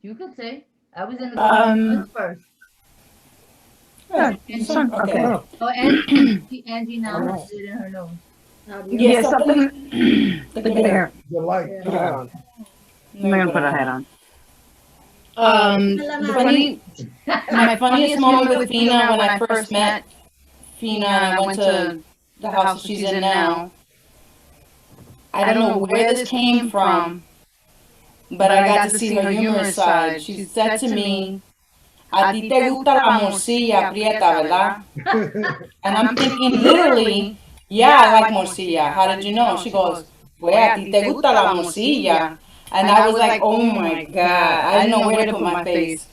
You could say. I was in the Um, first. yeah, Angie. okay. Oh, Angie I now don't has know. it in her nose. Yeah, something. Look at there. The light. Put it on. I'm not gonna put a hat on. The Funny. my funniest moment with Fina when I first met Fina and I went to the house that she's in now. I don't know where this came from, but I got to see her humorous side. She said to me, "A ti te gusta la morcilla prieta, verdad?" And I'm thinking literally, yeah, I like morcilla. How did you know? She goes, "Pues a ti te gusta la morcilla." And I was like, oh my God, I didn't know where to put my face.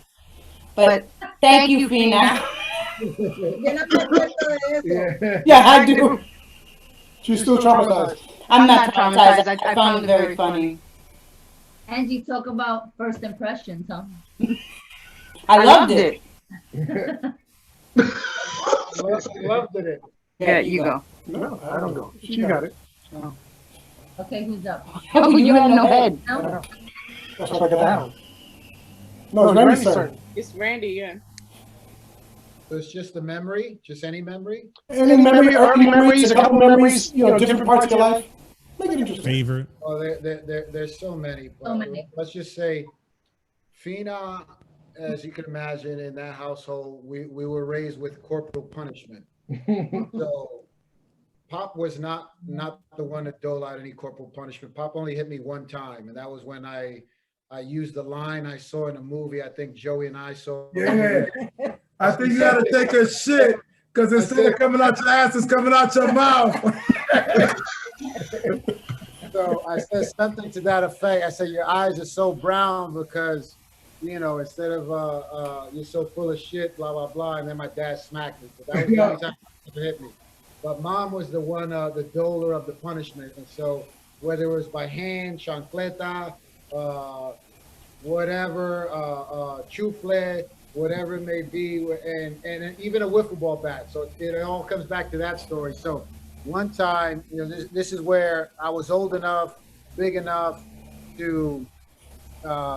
But thank you, Fina. Yeah. Yeah, I do. She's still traumatized. I'm not traumatized. I found it very funny. Angie, talk about first impressions, huh? I loved it. Loved it. Yeah, you go. No, I don't go. She got it. Okay, who's up? Oh, you have no head. I No? know. That's why I got down. No, it's Randy's turn. It's Randy, yeah. So it's just a memory, just any memory. Any memory, early memories, a couple memories, different parts of your life. Make it interesting. Favorite. Oh, there's so many. But So many. Let's just say, Fina, as you can imagine, in that household, we were raised with corporal punishment. So Pop was not the one to dole out any corporal punishment. Pop only hit me one time, and that was when I used the line I saw in a movie. I think Joey and I saw. Yeah. I think you gotta take a shit because instead of coming out your ass, it's coming out your mouth. So I said something to that effect. I said, your eyes are so brown because, instead of you're so full of shit, blah, blah, blah. And then my dad smacked me. So that was the only time he hit me. But mom was the one, the doler of the punishment. And so whether it was by hand, chancleta, whatever, chufle, whatever it may be, and even a wiffle ball bat. So it all comes back to that story. So one time, this is where I was old enough, big enough to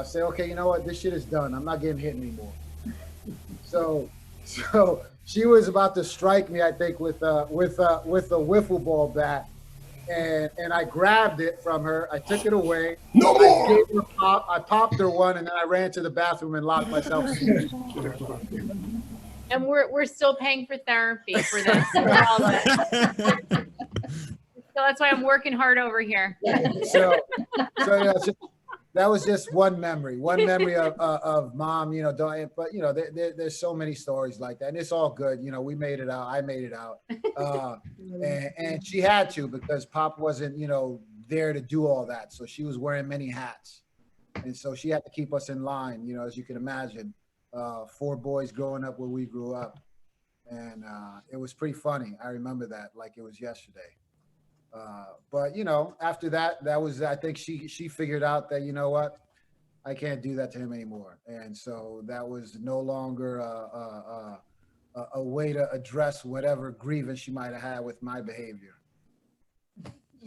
say, okay, you know what, this shit is done. I'm not getting hit anymore. So she was about to strike me, I think, with a wiffle ball bat. And I grabbed it from her. I took it away. No more. I gave her a pop. I popped her one, and then I ran to the bathroom and locked myself in. And we're still paying for therapy for this. For all this. So that's why I'm working hard over here. So that was just one memory of mom. But there's so many stories like that, and it's all good. We made it out. I made it out, and she had to because Pop wasn't there to do all that. So she was wearing many hats, and so she had to keep us in line. As you can imagine, 4 boys growing up where we grew up, and it was pretty funny. I remember that like it was yesterday. But after that was, I think she figured out that, you know what, I can't do that to him anymore. And so that was no longer a way to address whatever grievance she might have had with my behavior.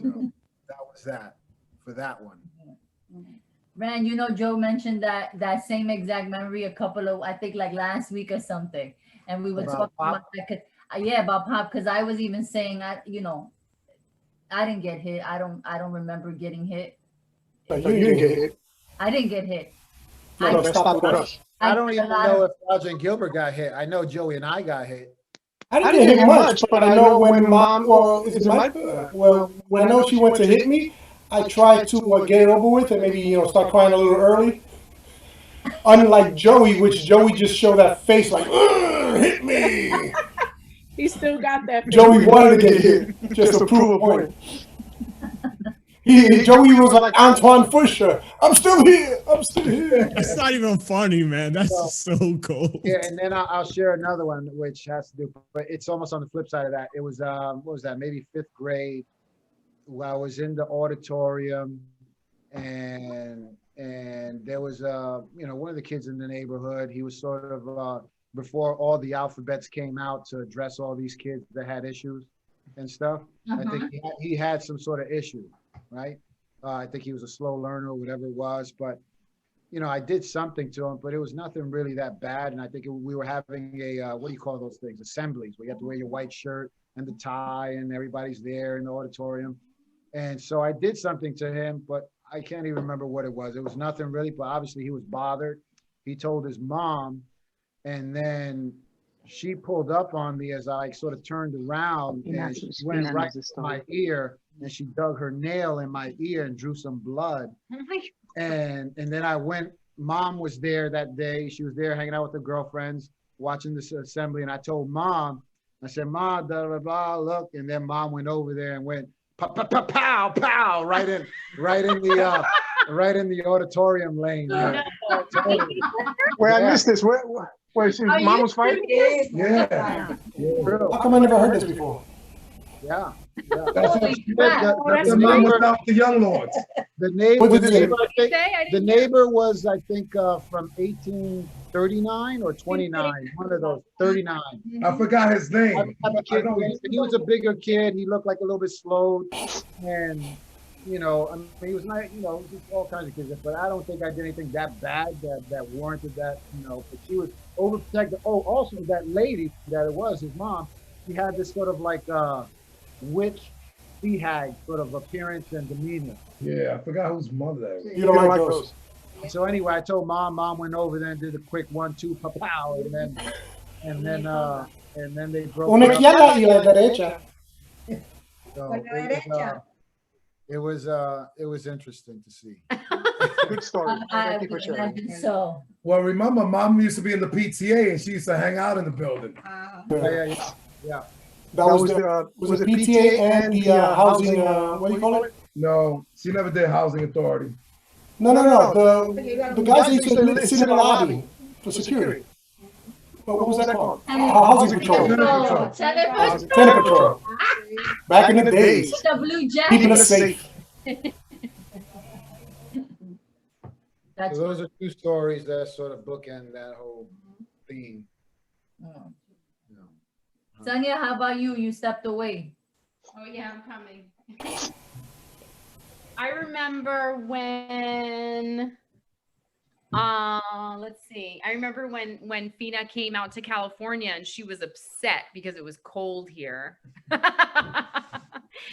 So that was that for that one. Rand, Joe mentioned that same exact memory I think like last week or something. And we were talking about that. About Pop, because I was even saying, I didn't get hit. I don't remember getting hit. No, you didn't get hit. I didn't get hit. No, that's not with us. I don't even know if Roger and Gilbert got hit. I know Joey and I got hit. I didn't get hit much, but I know when mom, when I know she went to hit me, I tried to get it over with and maybe, start crying a little early. Unlike Joey, which Joey just showed that face like, hit me. He still got that. Joey wanted to get hit just to prove a point. Joey was like Antoine Fisher. I'm still here. That's not even funny, man. That's so cold. Yeah, and then I'll share another one which has to do, but it's almost on the flip side of that. It was what was that? Maybe 5th grade. I was in the auditorium, and there was one of the kids in the neighborhood. He was sort of before all the alphabets came out to address all these kids that had issues and stuff. I think he had some sort of issue, right? I think he was a slow learner or whatever it was, but you know, I did something to him, but it was nothing really that bad. And I think we were having a, what do you call those things? Assemblies, where you have to wear your white shirt and the tie and everybody's there in the auditorium. And so I did something to him, but I can't even remember what it was. It was nothing really, but obviously he was bothered. He told his mom, and then she pulled up on me as I sort of turned around, and she went right to my ear, and she dug her nail in my ear and drew some blood. And then I went, mom was there that day. She was there hanging out with her girlfriends, watching this assembly. And I told mom, I said, Mom, blah, blah, blah, look. And then mom went over there and went, pow, pow, pow, pow, pow, right in the auditorium lane. Wait, I missed this. Where mom was fighting? Yeah. How come I never heard this before? Yeah. That's Holy what she did. crap. The mom was out with the young lords. The neighbor, What did you the neighbor was, I think, from 1839 or 29, one of those, 39. I forgot his name. He was a bigger kid. He looked like a little bit slowed, and you know, I mean, he was not, you know, just all kinds of kids. But I don't think I did anything that bad that warranted that, you know. But she was overprotective. Oh, also that lady that it was his mom. She had this sort of like witch, sea hag sort of appearance and demeanor. Yeah, I forgot whose mother that was. You don't like those. So anyway, I told mom went over there and did a quick 1-2 pow, and then they broke Una up. izquierda y la derecha. So it was interesting to see. Good story. I Thank you for would sharing. imagine so. Well, remember, mom used to be in the PTA and she used to hang out in the building. Yeah. That was the PTA and the housing, what do you call it? No, she never did housing authority. No. The guys that used to sit in the lobby for security. What was that called? Housing patrol. Tenant Tenant patrol. Back in the days. the blue Keeping jacket. us safe. That's So those are two stories that sort of bookend that whole theme. Mm. You know. Sonia, how about you? You stepped away. Oh yeah, I'm coming. I remember when, let's see. I remember when Fina came out to California and she was upset because it was cold here.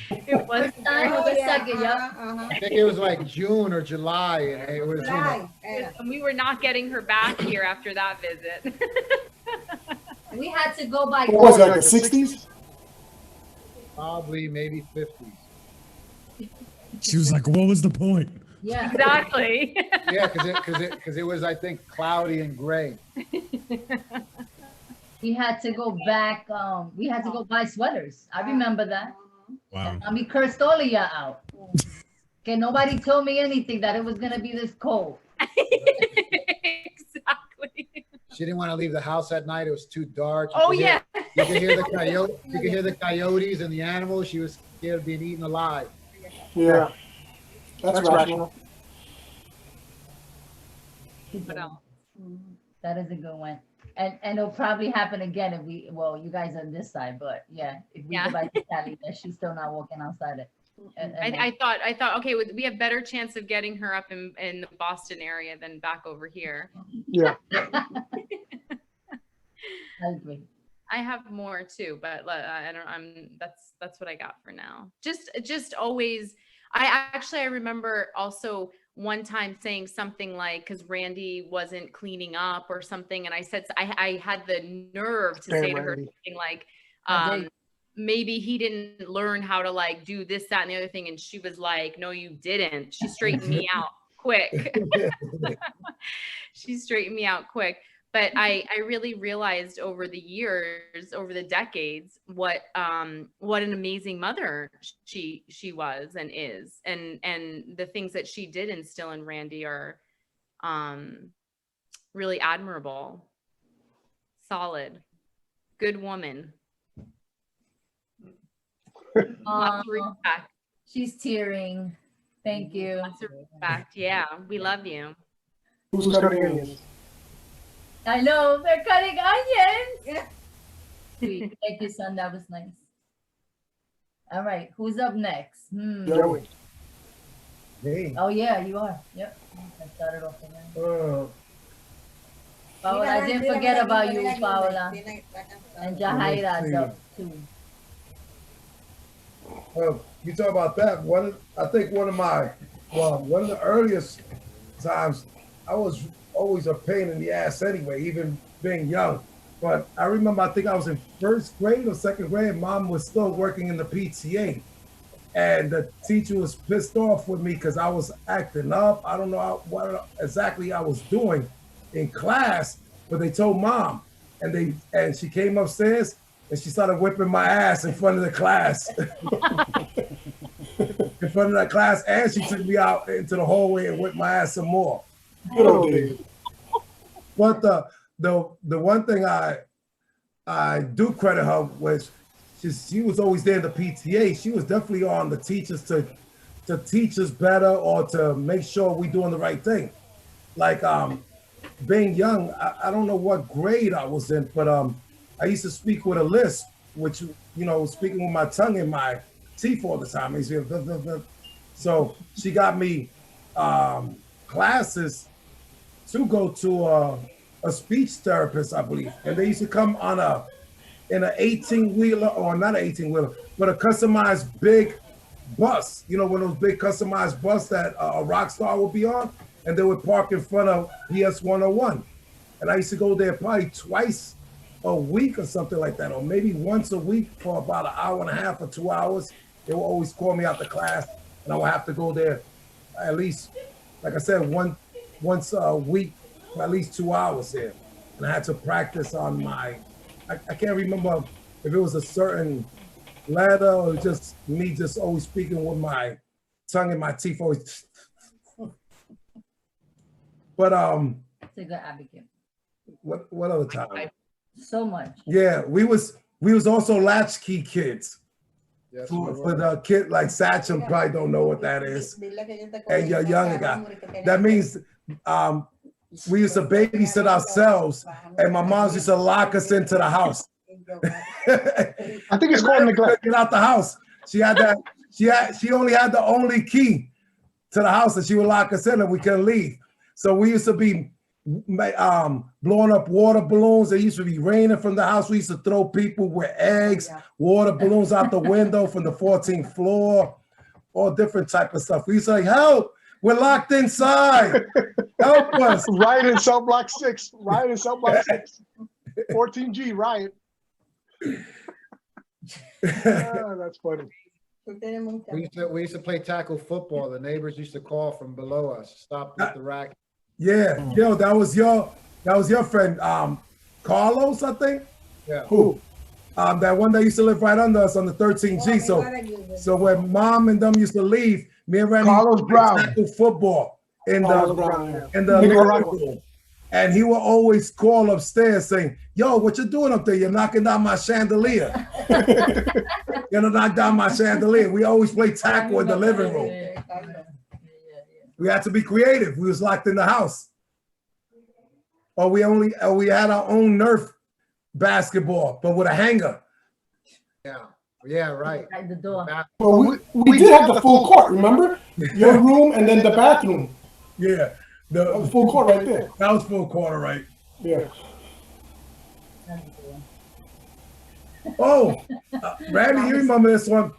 It was First time or the second, yep. I think it was like June or July, and it was, you know, and we were not getting her back here after that visit. We had to go by. What was it, like the 60s? probably maybe 50s. She was like, what was the point? Yeah. Exactly. Yeah, because it was, I think, cloudy and gray. We had to go back. We had to go buy sweaters. I remember that. Wow. I mean, cursed all of you out. Okay, nobody told me anything that it was gonna be this cold. Exactly. She didn't want to leave the house at night. It was too dark. Oh yeah. You could hear the coyote. You could hear the coyotes and the animals. She was scared of being eaten alive. Yeah. That's rational. What else? That is a good one. And it'll probably happen again if we, well, you guys on this side, but yeah, if we Yeah. go back to Cali, that she's still not walking outside it. I thought, okay, we have better chance of getting her up in the Boston area than back over here. Yeah. I agree. I have more too, but I don't. That's what I got for now. Just always. I remember also one time saying something like, because Randy wasn't cleaning up or something, and I said I had the nerve to say to her something like, maybe he didn't learn how to like do this, that, and the other thing, and she was like, no, you didn't. She straightened me out quick. She straightened me out quick. But I really realized over the years, over the decades, what an amazing mother she was and is, and the things that she did instill in Randy are really admirable, solid, good woman. Lots of respect. She's tearing. Thank you. Lots of respect. Yeah, we love you. Who's cutting onions? I know, they're cutting onions. Yeah. Sweet. Thank you, son. That was nice. All right, who's up next? Joey. Me. Oh yeah, you are. Yep. I started off again. Paola, I didn't forget about you, Paola. And Jahaira's up too. You talk about that. I think one of the earliest times, I was always a pain in the ass anyway, even being young. But I remember, I think I was in first grade or second grade. Mom was still working in the PTA, and the teacher was pissed off with me because I was acting up. I don't know what exactly I was doing in class, but they told Mom, and she came upstairs and she started whipping my ass in front of the class. In front of that class, and she took me out into the hallway and whipped my ass some more. Good old days. But the one thing I do credit her was she was always there in the PTA. She was definitely on the teachers to teach us better or to make sure we doing the right thing. Like being young, I don't know what grade I was in, but I used to speak with a lisp, which, you know, speaking with my tongue in my teeth all the time. So she got me classes to go to a speech therapist, I believe, and they used to come in an 18-wheeler, or not an 18-wheeler, but a customized big bus. You know, one of those big customized bus that a rock star would be on, and they would park in front of PS 101. And I used to go there probably twice a week or something like that, or maybe once a week for about an hour and a half or 2 hours. They would always call me out to class, and I would have to go there at least, like I said, once a week for at least 2 hours there. And I had to practice on my, I can't remember if it was a certain letter or just me just always speaking with my tongue in my teeth always. But It's a good advocate. what other time? So much. Yeah, we was also latchkey kids. Yes, For the kid like Satcham probably don't know what that is, and you're younger guy. That means we used to babysit ourselves, and my mom used to lock us into the house. I think it's called neglect. Get out the house. She had that. She only had the only key to the house, and she would lock us in, and we couldn't leave. So we used to be blowing up water balloons. It used to be raining from the house. We used to throw people with eggs, water balloons out the window from the 14th floor, all different type of stuff. We used to say, help, we're locked inside. Help us. Riot in cell block 6. Riot in cell block 6. 14G riot. That's funny. We used to play tackle football. The neighbors used to call from below us, stop with the racket. Yeah, yo, that was your friend, Carlos, I think. Yeah. Who? That one that used to live right under us on the 13G. So when Mom and them used to leave, me and Randy Carlos Brown. tackle football in the Nicaragua. living room. And he would always call upstairs saying, yo, what you doing up there? You're knocking down my chandelier. You're gonna knock down my chandelier. We always play tackle in the living room. We had to be creative. We was locked in the house. Or we had our own Nerf basketball, but with a hanger. Yeah, right. At the door. Well, we did have the full court, remember? Your room and then the bathroom. Yeah. The full court right there. That was full quarter, right? Yeah. Oh, Randy, you remember this one?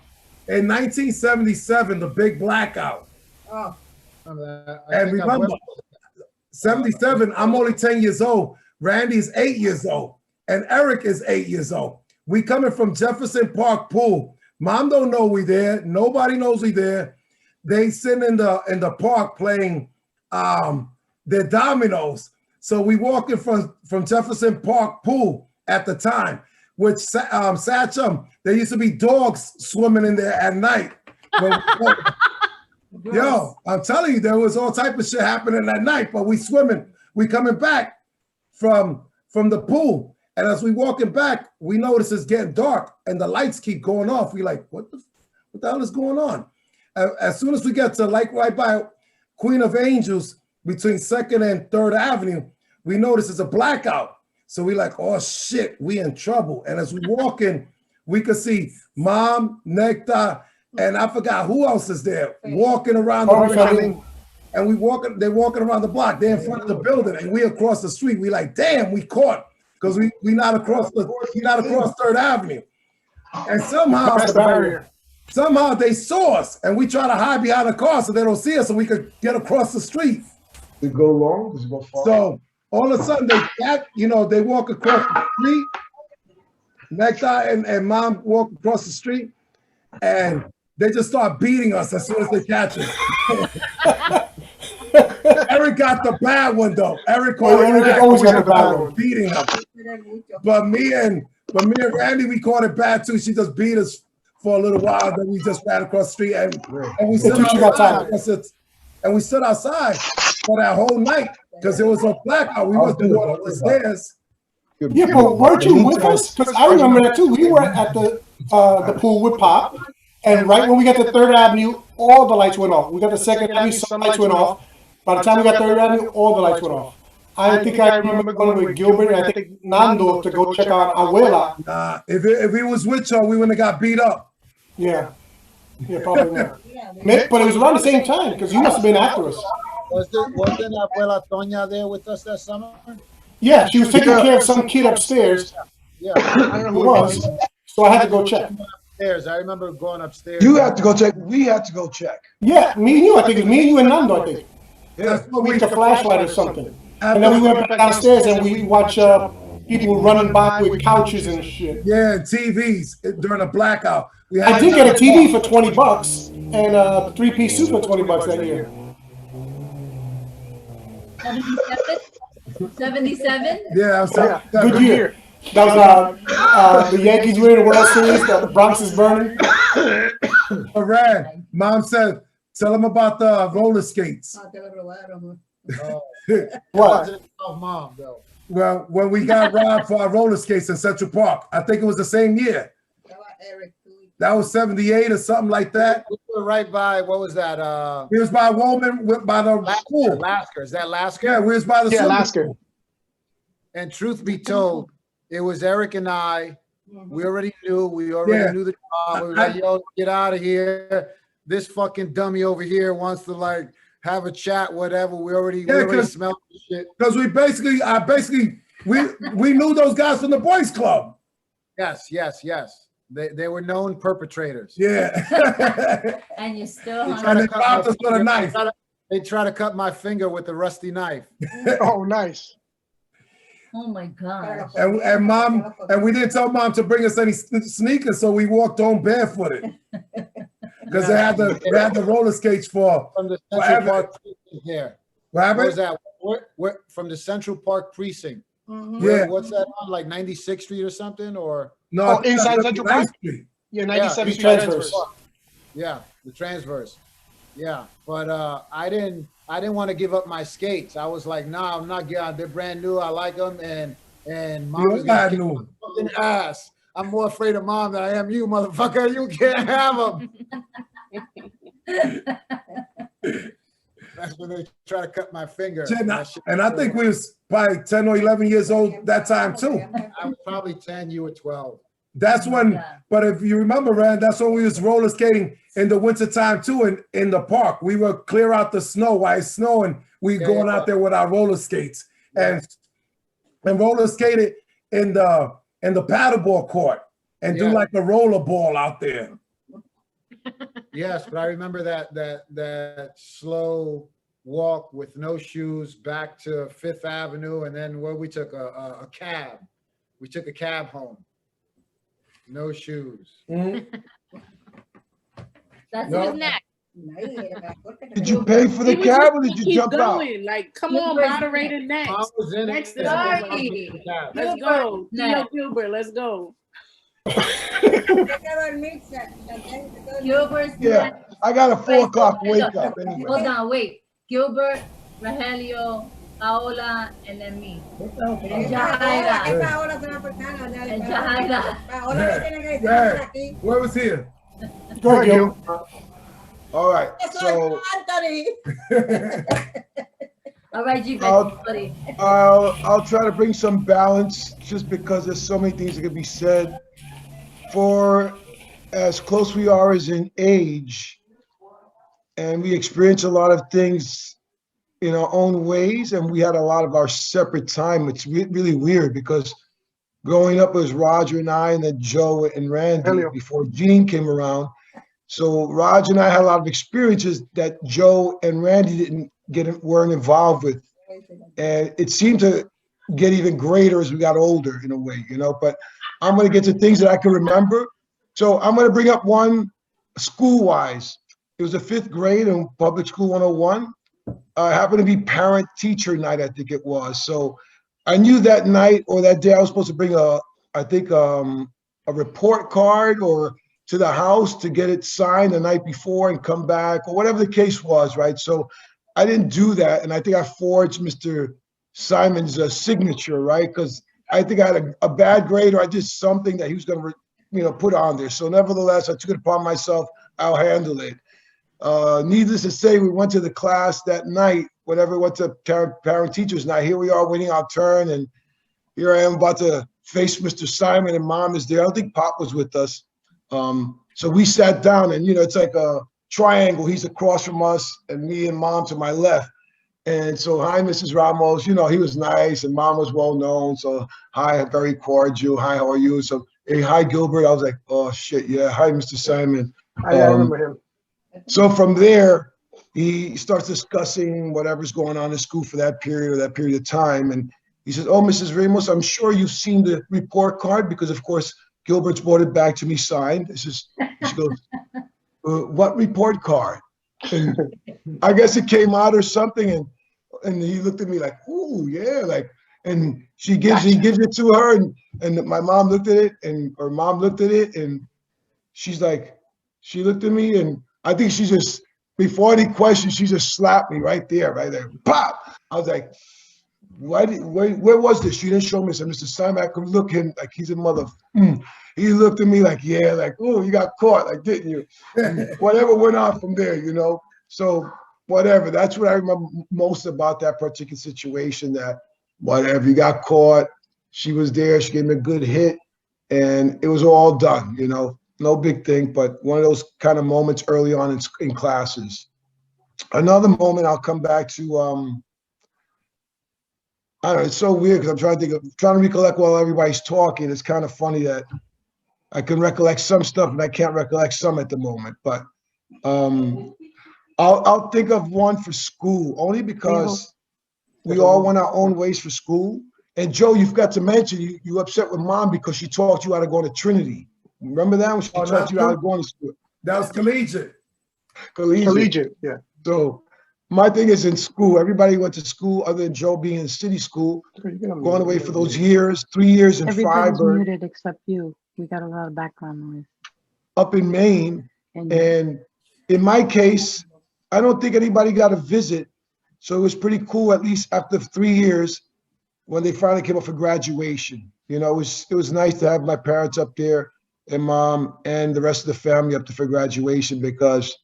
In 1977, the big blackout. Oh, remember that. And remember, 77, I'm only 10 years old. Randy's 8 years old. And Eric is 8 years old. We coming from Jefferson Park Pool. Mom don't know we there. Nobody knows we there. They sitting in the park playing their dominoes. So we walking from Jefferson Park Pool at the time, which Satcham, there used to be dogs swimming in there at night. Yo, I'm telling you, there was all type of shit happening at night, but we swimming. We coming back from the pool. And as we walking back, we notice it's getting dark and the lights keep going off. We like, what the hell is going on? As soon as we get to like right by Queen of Angels, between 2nd and 3rd Avenue, we notice it's a blackout. So we like, oh shit, we in trouble. And as we walk in, we could see Mom, Nectar, and I forgot who else is there walking around the building. And they're walking around the block. They're in front of the building, and we across the street. We like, damn, we caught because we not across Third Avenue. And somehow they saw us, and we try to hide behind the car so they don't see us, so we could get across the street. Does it go long? Does it go far? So all of a sudden they walk across the street. Next time, and mom walk across the street, and they just start beating us as soon as they catch us. Eric got the bad one though. Eric always got the bad one. Beating us. But me and Randy, we caught it bad too. She just beat us for a little while. Then we just ran across the street and we stood outside. And we stood outside for that whole night because it was a blackout. We wasn't going up the stairs. Yeah, but weren't you with us? Because I remember that too. We were at the pool with Pop, and right when we got to Third Avenue, all the lights went off. We got to Second Avenue, some lights went off. By the time we got Third Avenue, all the lights went off. I think I remember going with Gilbert and I think Nando to go check on Abuela. Nah, if he was with y'all, we wouldn't have got beat up. Yeah, probably not. But it was around the same time because you must have been after us. Wasn't Abuela Tonya there with us that summer? Yeah, she was taking care of some kid upstairs. Yeah, I don't know who it was. So I had to go check. Upstairs, I remember going upstairs. You had to go check. We had to go check. Yeah, me and you. I think it was me and you and Nando. I think. Yeah, We took a flashlight or something, and then we went back downstairs and we watched people running by with couches and shit. Yeah, and TVs during a blackout. I did get a TV for $20 and a 3-piece suit for $20 that year. 77? Yeah, Good year. That was the Yankees were in the World Series. The Bronx is burning. Rand, mom said, tell them about the roller skates. What? Oh, mom, though. Well, when we got robbed for our roller skates in Central Park, I think it was the same year. That was 78 or something like that. We were right by, what was that? It was by Woman, by the pool. Lasker. Is that Lasker? Yeah, we was by the Lasker. And truth be told, it was Eric and I. We already knew. We already knew the job. We were like, yo, get out of here. This fucking dummy over here wants to like have a chat, whatever. We already smelled the shit. Because we knew those guys from the boys club. Yes. They were known perpetrators. Yeah. And you still And they found us with a knife. They try to cut my finger with a rusty knife. Oh, nice. Oh my God. And mom, and we didn't tell mom to bring us any sneakers, so we walked home barefooted. Because they had the roller skates for from the Central Park precinct here. What was that? Where from the Central Park precinct? Yeah. What's that on? Like 96th Street or something? Or no, inside Central Park? Street. Yeah, 97th Street transfers. Yeah, the transverse. Yeah, but I didn't want to give up my skates. I was like, nah, I'm not getting. They're brand new. I like them, and mom was gonna kick my fucking ass. I'm more afraid of mom than I am you, motherfucker. You can't have them. That's when they try to cut my finger. And I think we was probably 10 or 11 years old that time too. I was probably 10, you were 12. That's when, but if you remember, Rand, that's when we was roller skating in the winter time too, in the park. We would clear out the snow while it's snowing. We going out there with our roller skates and roller skated in the paddleboard court and do like a roller ball out there. Yes, but I remember that slow walk with no shoes back to Fifth Avenue, and then where we took a cab. We took a cab home. No shoes. That's Who's next? Did you pay for the cab or did you keep jump going. out? Like, come on, moderator next. Mom was in Next it. is Let's go. Theo Gilbert, let's go. Gilbert's Yeah, I got a 4 o'clock wake up anyway. Hold on, wait. Gilbert, Rogelio, Paola, and then me. And Jahaira. And Jahaira. Where was here? Go ahead, Gil. All right, so All right, you buddy. I'll try to bring some balance just because there's so many things that can be said. For as close we are as in age, and we experience a lot of things in our own ways, and we had a lot of our separate time. It's really weird because growing up it was Roger and I, and then Joe and Randy Helio. before Gene came around. So Roger and I had a lot of experiences that Joe and Randy weren't involved with, and it seemed to get even greater as we got older in a way, you know. But I'm going to get to things that I can remember. So I'm going to bring up one school-wise. It was the 5th grade in Public School 101. It happened to be parent-teacher night, I think it was. So I knew that night or that day I was supposed to bring a report card or to the house to get it signed the night before and come back or whatever the case was, right? So I didn't do that, and I think I forged Mr. Simon's signature, right? Because I think I had a bad grade or I did something that he was going to, put on there. So nevertheless, I took it upon myself. I'll handle it. Needless to say, we went to the class that night, whatever, went to parent teachers night. Here we are waiting our turn, and here I am about to face Mr. Simon, and Mom is there. I don't think Pop was with us. So we sat down, and, it's like a triangle. He's across from us, and me and Mom to my left. And so, hi, Mrs. Ramos. He was nice, and Mom was well known. So, hi, very cordial. Hi, how are you? So, hey, hi, Gilbert. I was like, oh shit, yeah. Hi, Mr. Simon. I remember him. So from there, he starts discussing whatever's going on in school for that period of time. And he says, oh, Mrs. Ramos, I'm sure you've seen the report card because, of course, Gilbert's brought it back to me signed. She goes, what report card? And I guess it came out or something. And he looked at me like, ooh, yeah. And he gives it to her. And my mom looked at it or mom looked at it. And she's like, she looked at me and I think she just, before any question, she just slapped me right there. Pop! I was like, where was this? She didn't show me. So Mr. Simon, I could look him like he's a mother. He looked at me like, yeah, like, oh, you got caught, like, didn't you? And whatever went on from there, So whatever, that's what I remember most about that particular situation, that whatever, you got caught. She was there. She gave me a good hit and it was all done, No big thing, but one of those kind of moments early on in classes. Another moment I'll come back to, I don't know, it's so weird because I'm trying to recollect while everybody's talking. It's kind of funny that I can recollect some stuff and I can't recollect some at the moment. But I'll think of one for school only because we all went our own ways for school. And Joe, you forgot to mention you upset with Mom because she taught you how to go to Trinity. Remember that when she taught you how to go to school? That was collegiate. Collegiate, yeah. So my thing is in school, everybody went to school other than Joe being in city school, going away for those years, 3 years in Everybody's Freiburg. muted except you. We got a lot of background noise. Up in Maine. And in my case, I don't think anybody got a visit. So it was pretty cool, at least after 3 years, when they finally came up for graduation. It was nice to have my parents up there and Mom and the rest of the family up there for graduation because,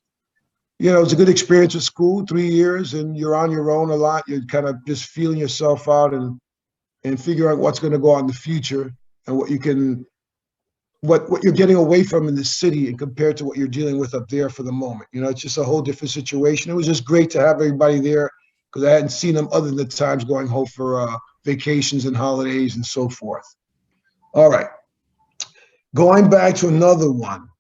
it was a good experience at school, 3 years, and you're on your own a lot. You're kind of just feeling yourself out and figuring out what's going to go on in the future and what you're getting away from in the city and compared to what you're dealing with up there for the moment. It's just a whole different situation. It was just great to have everybody there because I hadn't seen them other than the times going home for vacations and holidays and so forth. All right. Going back to another one.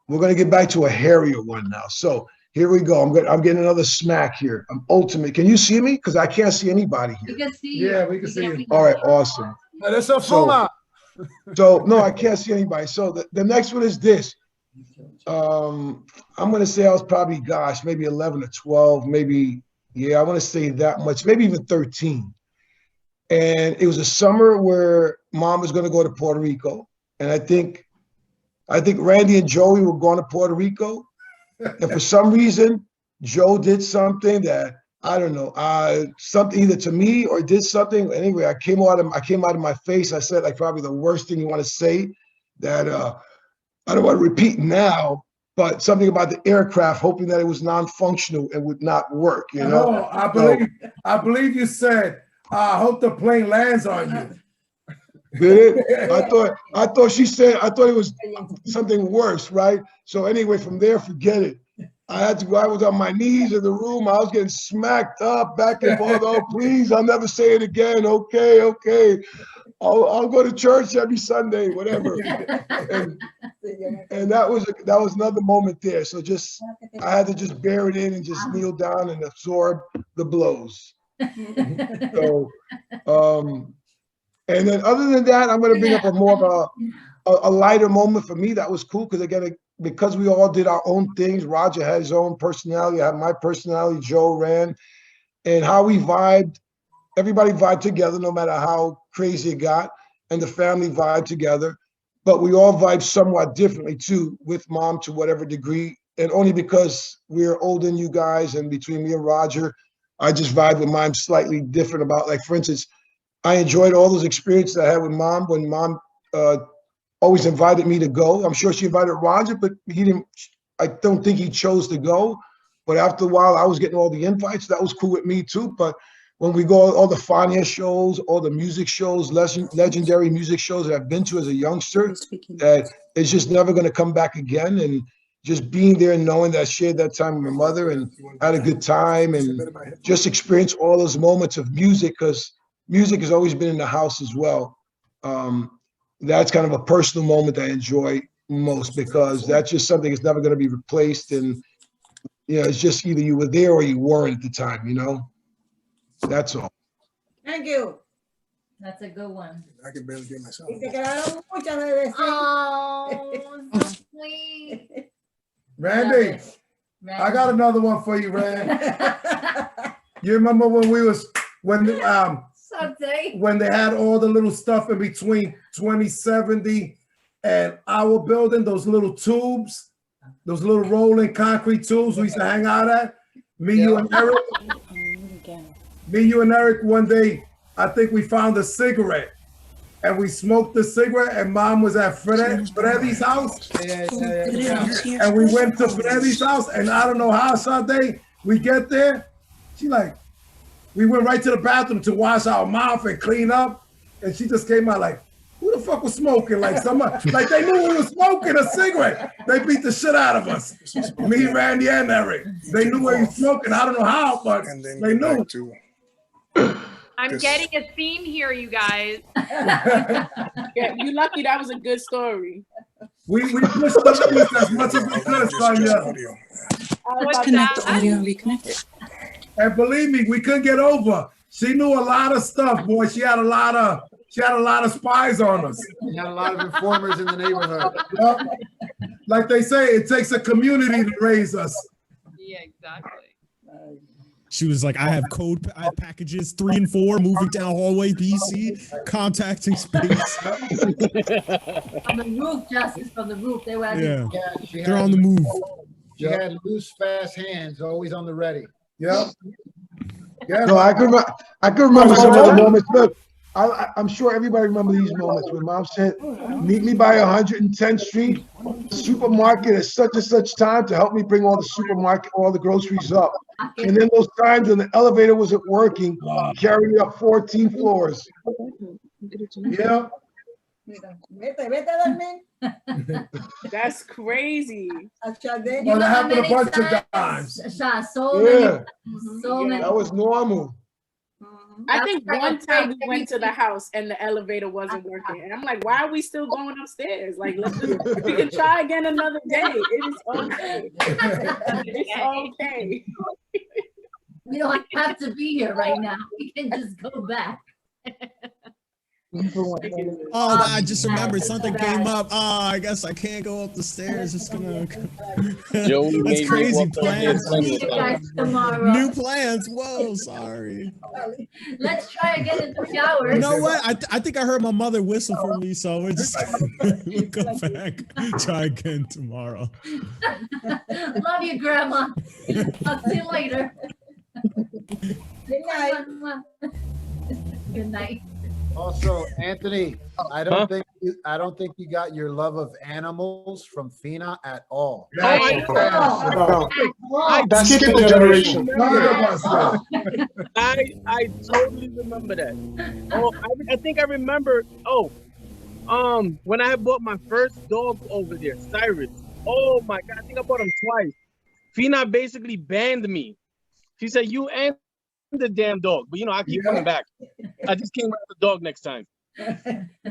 We're going to get back to a hairier one now. So here we go. I'm getting another smack here. I'm ultimate. Can you see me? Because I can't see anybody here. We can see you. Yeah, we can see you. All right, awesome. That's a fuma. So no, I can't see anybody. So the next one is this. I'm going to say I was probably, maybe 11 or 12, maybe, I want to say that much, maybe even 13. And it was a summer where Mom was going to go to Puerto Rico. And I think Randy and Joey were going to Puerto Rico. And for some reason, Joe did something that, I don't know, something either to me or did something. Anyway, I came out of my face. I said like probably the worst thing you want to say that I don't want to repeat now, but something about the aircraft, hoping that it was non-functional and would not work, No, I believe you said, I hope the plane lands on you. Did it? I thought she said, I thought it was something worse, right? So anyway, from there, forget it. I had to go, I was on my knees in the room. I was getting smacked up back and forth. Oh, please, I'll never say it again. Okay, okay. I'll go to church every Sunday, whatever. And that was another moment there. So just, I had to just bear it in and just kneel down and absorb the blows. So, and then other than that, I'm going to bring up a more of a lighter moment for me. That was cool because again, because we all did our own things. Roger had his own personality. I had my personality. Joe ran, and how we vibed. Everybody vibed together, no matter how crazy it got, and the family vibed together. But we all vibed somewhat differently too, with Mom to whatever degree, and only because we're older than you guys, and between me and Roger, I just vibe with Mom slightly different about, like, for instance, I enjoyed all those experiences I had with Mom when Mom always invited me to go. I'm sure she invited Roger, but he didn't. I don't think he chose to go. But after a while, I was getting all the invites. That was cool with me too. But when we go, all the Fania shows, all the music shows, legendary music shows that I've been to as a youngster, that it's just never going to come back again. And just being there and knowing that I shared that time with my mother and had a good time and just experience all those moments of music, because music has always been in the house as well. That's kind of a personal moment I enjoy most, because that's just something that's never going to be replaced. And, you know, it's just either you were there or you weren't at the time, you know? That's all. Thank you. That's a good one. I can barely get myself. Oh, so sweet. Randy, I got another one for you, Rand. You remember when when they had all the little stuff in between 2070 and our building, those little tubes, those little rolling concrete tubes we used to hang out at? You and Eric, one day, I think we found a cigarette and we smoked the cigarette, and Mom was at Freddy's house. And we went to Freddy's house, and I don't know how Sunday we get there. She like, we went right to the bathroom to wash our mouth and clean up. And she just came out like, who the fuck was smoking? Like somebody, like they knew we were smoking a cigarette. They beat the shit out of us. Me, Randy, and Eric. They knew we were smoking. I don't know how, but they knew. I'm getting a theme here, you guys. Yeah, you lucky. That was a good story. We pushed the limits as much as we could, Sonia. Disconnect the audio and reconnect it. And believe me, we couldn't get over. She knew a lot of stuff, boy. She had a lot of spies on us. She had a lot of informers in the neighborhood. Yep. Like they say, it takes a community to raise us. Yeah, exactly. She was like, I have packages 3 and 4 moving down hallway BC, contacting space. From the roof, Justice, from the roof. They were They're on the move. She had loose, fast hands, always on the ready. Yeah. No, I could remember some of the moments. Look, I'm sure everybody remembers these moments when Mom said, meet me by 110th Street, supermarket at such and such time to help me bring all the groceries up. And then those times when the elevator wasn't working, carrying me up 14 floors. Yeah. That's crazy. Well, that happened a bunch of times. So many. That was normal. I think one time we went to the house and the elevator wasn't working, and I'm like, "Why are we still going upstairs? Like, we can try again another day. It is okay. It's okay. We don't have to be here right now. We can just go back." Oh, I just remembered something came up. Oh, I guess I can't go up the stairs. It's gonna. That's crazy plans. See you guys tomorrow. New plans. Whoa, sorry. Let's try again in 3 hours. You know what? I think I heard my mother whistle for me, so we're just we'll go back. Try again tomorrow. Love you, Grandma. I'll see you later. Good night. Good night. Also, Anthony, I don't think you got your love of animals from Fina at all. That's skipping the generation. I totally remember that. Oh, I think I remember. Oh, when I bought my first dog over there, Cyrus. Oh my God, I think I bought him twice. Fina basically banned me. She said, "You and the damn dog," but I keep coming back. I just came with the dog next time.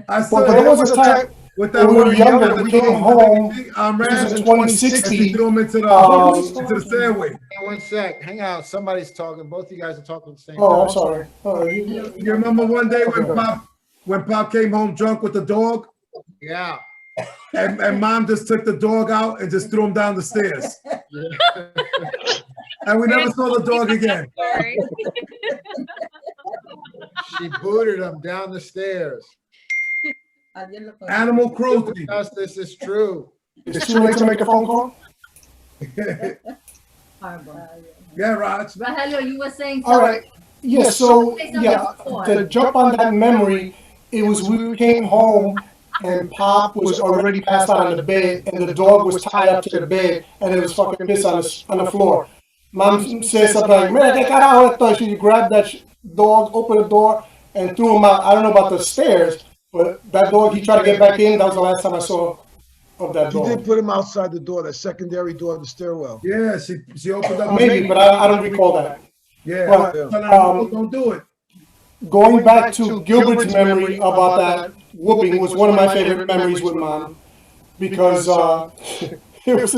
I saw But there was a time with when that we were one younger, we came home. ran This was in and 2016. threw him into the stairway. Hey, 1 sec. Hang on. Somebody's talking. Both of you guys are talking at the same time. Oh, I'm sorry. You remember one day when Pop came home drunk with the dog? Yeah. And Mom just took the dog out and just threw him down the stairs. And we never saw the dog again. She booted him down the stairs. Animal cruelty. This is true. It's too late to make a phone call. Yeah, Raj. Rahelio, you were saying All something. right. Yeah. So to jump on that memory, it was we came home and Pop was already passed out on the bed, and the dog was tied up to the bed, and it was fucking pissed on the floor. Mom said something like, "Man, get out of there!" She grabbed that dog, opened the door, and threw him out. I don't know about the stairs, but that dog, he tried to get back in. That was the last time I saw of that She dog. did put him outside the door, that secondary door of the stairwell. Yeah, she opened up. Maybe, but I don't recall that. Yeah, But, don't do it. Going back to Gilbert's memory about that whooping was one of my favorite memories with Mom, because it was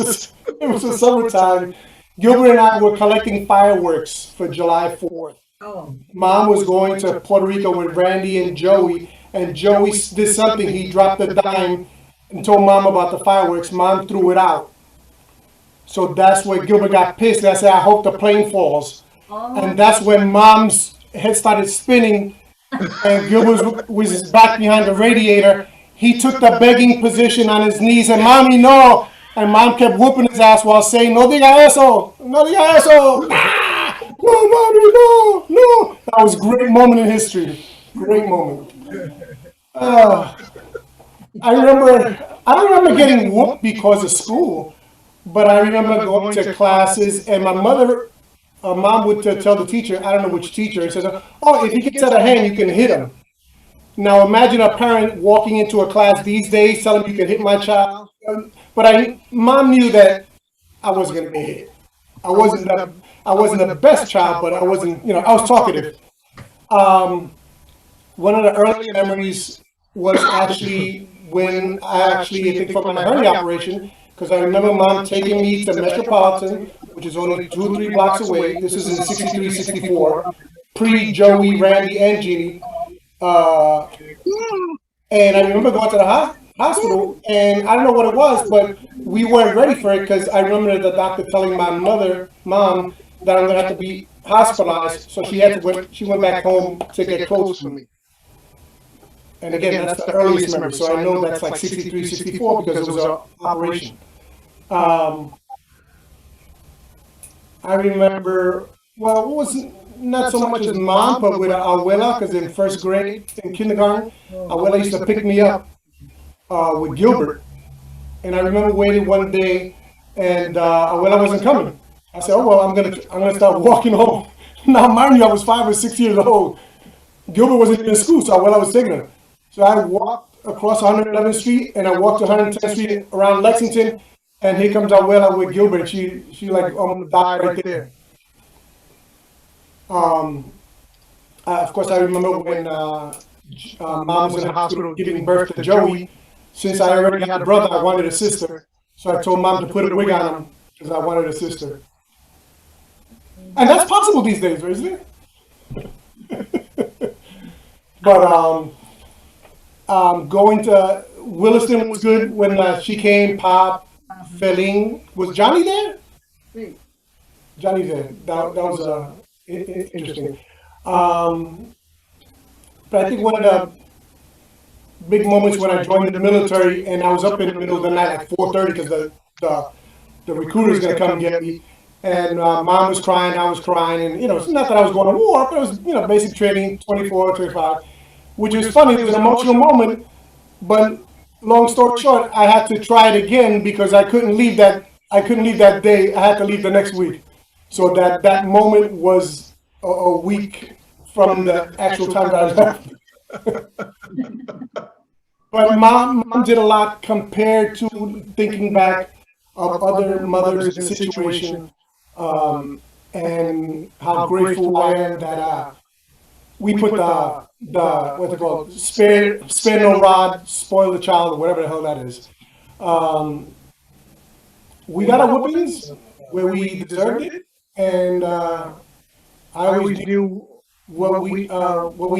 the summertime. Gilbert and I were collecting fireworks for July 4th. Mom was going to Puerto Rico with Randy and Joey did something. He dropped a dime and told Mom about the fireworks. Mom threw it out. So that's where Gilbert got pissed. I said, "I hope the plane falls." And that's when Mom's head started spinning, and Gilbert was his back behind the radiator. He took the begging position on his knees, and "Mommy, no!" And Mom kept whooping his ass while saying, "No diga eso! No diga eso! Ah! No, Mommy, no! No!" That was a great moment in history. Great moment. I don't remember getting whooped because of school, but I remember going to classes, and my mom would tell the teacher, I don't know which teacher, and says, "Oh, if he gets out of hand, you can hit him." Now imagine a parent walking into a class these days telling me you can hit my child. But Mom knew that I wasn't going to get hit. I wasn't the best child, but I wasn't, I was talkative. One of the early memories was actually when I think for my hernia operation, because I remember Mom taking me to Metropolitan, which is only 2 or 3 blocks away. This is in 63, 64, pre-Joey, Randy, and Jeannie. And I remember going to the hospital, and I don't know what it was, but we weren't ready for it, because I remember the doctor telling my mom, that I'm going to have to be hospitalized. So she went back home to get clothes for me. And again, that's the earliest memory, so I know that's like 63, 64, because it was an operation. I remember, well, it wasn't not so much as Mom, but with Abuela, because in first grade, in kindergarten, Abuela used to pick me up with Gilbert. And I remember waiting one day, and Abuela wasn't coming. I said, "Oh, well, I'm gonna start walking home." Now, mind you, I was 5 or 6 years old. Gilbert wasn't in school, so Abuela was taking him. So I walked across 111th Street, and I walked to 110th Street around Lexington, and here comes Abuela with Gilbert. She like almost died right there. Of course, I remember when Mom was in the hospital giving birth to Joey. Since I already had a brother, I wanted a sister. So I told Mom to put a wig on him because I wanted a sister. And that's possible these days, isn't it? But going to Williston was good when she came. Pop, Feline. Was Johnny there? Johnny there. That was interesting. But I think one of the big moments when I joined the military, and I was up in the middle of the night, like 4:30, because the recruiter's gonna come get me. And Mom was crying, I was crying, and it's not that I was going to war, but it was basic training, 24, 25, which was funny. It was an emotional moment, but long story short, I had to try it again because I couldn't leave that day. I had to leave the next week. So that moment was a week from the actual time that I left. But mom did a lot compared to thinking back of other mothers in the situation, and how grateful I am that we put the what's it called, spare no rod, spoil the child, or whatever the hell that is. We got our whoopings where we deserved it, and I always knew what we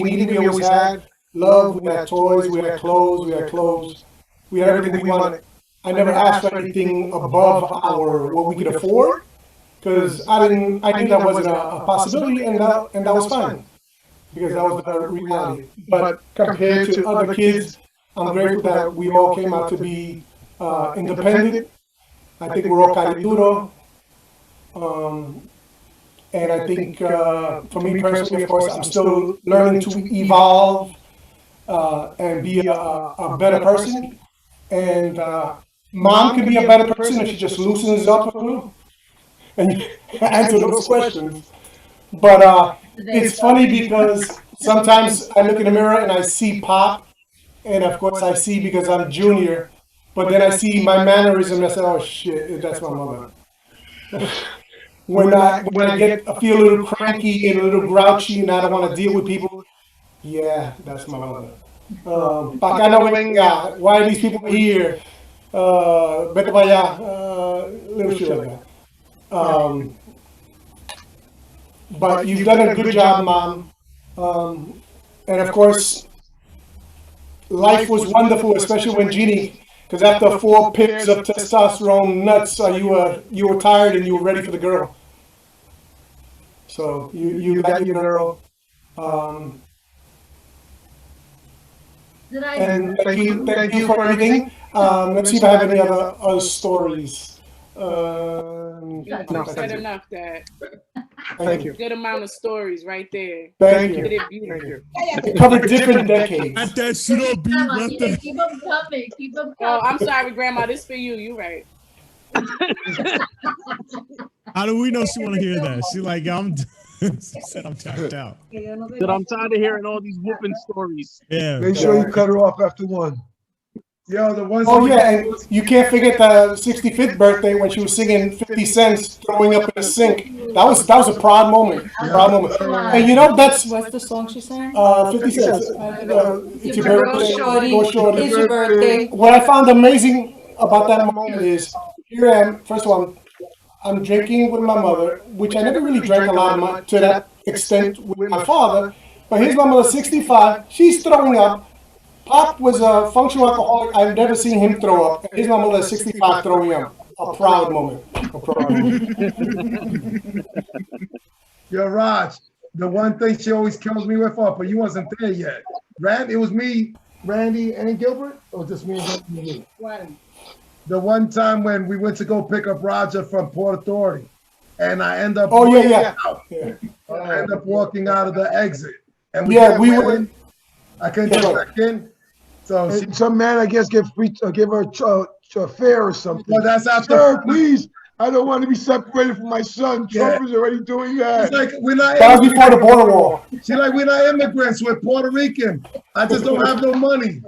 needed. We always had love. We had toys. We had clothes. We had clothes. We had everything we wanted. I never asked for anything above our what we could afford, because I knew that wasn't a possibility, and that was fine, because that was the reality. But compared to other kids, I'm grateful that we all came out to be independent. I think we're all cariduro. And I think for me personally, of course, I'm still learning to evolve and be a better person. And mom can be a better person if she just loosens up a little and answer those questions. But it's funny because sometimes I look in the mirror and I see Pop, and of course I see because I'm junior, but then I see my mannerism and I say, oh shit, that's my mother. When I feel a little cranky and a little grouchy and I don't want to deal with people, yeah, that's my mother. Why are these people here? Vete para allá, little shit like that. But you've done a good job, Mom. And of course, life was wonderful, especially when Jeannie, because after 4 picks of testosterone nuts, you were tired and you were ready for the girl. So you got your girl. And thank you for everything. Let's see if I have any other stories. You said enough, Dad. Thank you. Good amount of stories right there. Thank you. It covered different decades. At that shit be left. Keep them coming. Keep them coming. Oh, I'm sorry, Grandma. This for you. You right. How do we know she want to hear that? She like, she said I'm tapped out. But I'm tired of hearing all these whooping stories. Yeah. Make sure you cut her off after one. Yo, the ones. Oh yeah, and you can't forget the 65th birthday when she was singing 50 Cents throwing up in the sink. That was a proud moment. Proud moment. And you know What's the song she sang? 50 Cents. It's your birthday. Go shorty. It's your birthday. What I found amazing about that moment is here I am. First of all, I'm drinking with my mother, which I never really drank a lot to that extent with my father. But here's my mother, 65. She's throwing up. Pop was a functional alcoholic. I've never seen him throw up. Here's my mother, 65, throwing up. A proud moment. A proud moment. Yo, Raj, the one thing she always kills me with, but you wasn't there yet. It was me, Randy, and Gilbert, or just me and you? The one time when we went to go pick up Roger from Port Authority, and I end up. Oh yeah. I end up walking out of the exit, and we were. I couldn't get back in. So some man, I guess, give her a fare or something. Well, that's after. Sir, please. I don't want to be separated from my son. Trump is already doing that. It's like we're not. That was before the border wall. She's like, we're not immigrants. We're Puerto Rican. I just don't have no money.